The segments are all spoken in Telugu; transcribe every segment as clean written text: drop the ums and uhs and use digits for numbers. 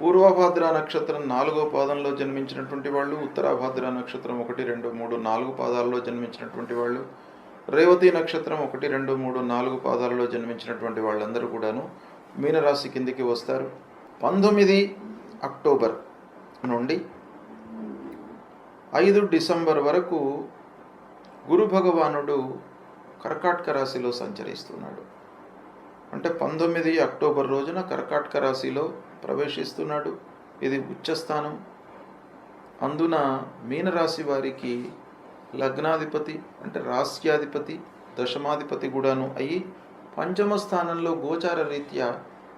పూర్వభాద్ర నక్షత్రం 4వ పాదంలో జన్మించినటువంటి వాళ్ళు, ఉత్తరాభాద్ర నక్షత్రం 1, 2, 3, 4 పాదాల్లో జన్మించినటువంటి వాళ్ళు, రేవతి నక్షత్రం 1, 2, 3, 4 పాదాలలో జన్మించినటువంటి వాళ్ళందరూ కూడాను మీనరాశి కిందికి వస్తారు. 19 అక్టోబర్ నుండి 5 డిసెంబర్ వరకు గురు భగవానుడు కర్కాటక రాశిలో సంచరిస్తున్నాడు. అంటే 19 అక్టోబర్ రోజున కర్కాటక రాశిలో ప్రవేశిస్తున్నాడు. ఇది ఉచ్చస్థానం. అందున మీనరాశి వారికి లగ్నాధిపతి అంటే రాశ్యాధిపతి, దశమాధిపతి కూడాను అయ్యి పంచమ స్థానంలో గోచార రీత్యా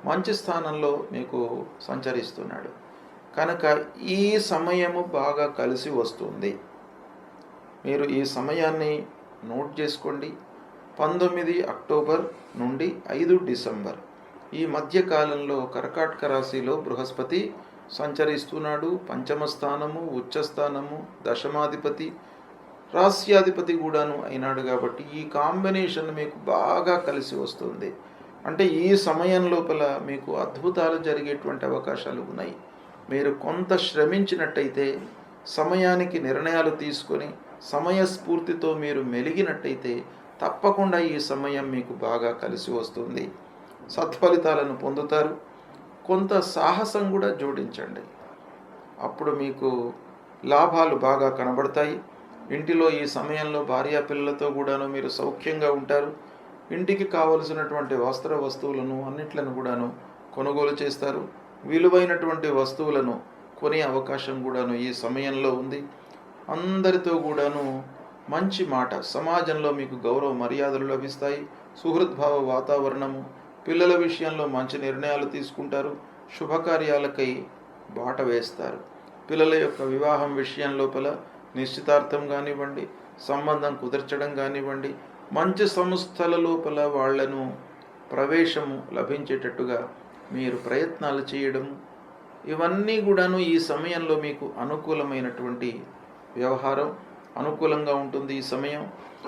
మంచి స్థానంలో మీకు సంచరిస్తున్నాడు. కనుక ఈ సమయము బాగా కలిసి వస్తుంది. మీరు ఈ సమయాన్ని నోట్ చేసుకోండి. 19 అక్టోబర్ నుండి 5 డిసెంబర్ ఈ మధ్యకాలంలో కర్కాటక రాశిలో బృహస్పతి సంచరిస్తున్నాడు. పంచమ స్థానము, ఉచ్చస్థానము, దశమాధిపతి, రాస్యాధిపతి కూడాను అయినాడు. కాబట్టి ఈ కాంబినేషన్ మీకు బాగా కలిసి వస్తుంది. అంటే ఈ సమయం లోపల మీకు అద్భుతాలు జరిగేటువంటి అవకాశాలు ఉన్నాయి. మీరు కొంత శ్రమించినట్టయితే, సమయానికి నిర్ణయాలు తీసుకొని సమయస్ఫూర్తితో మీరు మెలిగినట్టయితే తప్పకుండా ఈ సమయం మీకు బాగా కలిసి వస్తుంది. సత్ఫలితాలను పొందుతారు. కొంత సాహసం కూడా జోడించండి, అప్పుడు మీకు లాభాలు బాగా కనబడతాయి. ఇంటిలో ఈ సమయంలో భార్యాపిల్లలతో కూడాను మీరు సౌఖ్యంగా ఉంటారు. ఇంటికి కావలసినటువంటి వస్త్ర వస్తువులను అన్నిట్లను కూడాను కొనుగోలు చేస్తారు. విలువైనటువంటి వస్తువులను కొనే అవకాశం కూడాను ఈ సమయంలో ఉంది. అందరితో కూడాను మంచి మాట, సమాజంలో మీకు గౌరవ మర్యాదలు లభిస్తాయి. సుహృద్భావ వాతావరణము, పిల్లల విషయంలో మంచి నిర్ణయాలు తీసుకుంటారు. శుభకార్యాలకై బాట వేస్తారు. పిల్లల యొక్క వివాహం విషయం లోపల నిశ్చితార్థం కానివ్వండి, సంబంధం కుదర్చడం కానివ్వండి, మంచి సంస్థల లోపల వాళ్లను ప్రవేశము లభించేటట్టుగా మీరు ప్రయత్నాలు చేయడం, ఇవన్నీ కూడాను ఈ సమయంలో మీకు అనుకూలమైనటువంటి వ్యవహారం, అనుకూలంగా ఉంటుంది ఈ సమయం.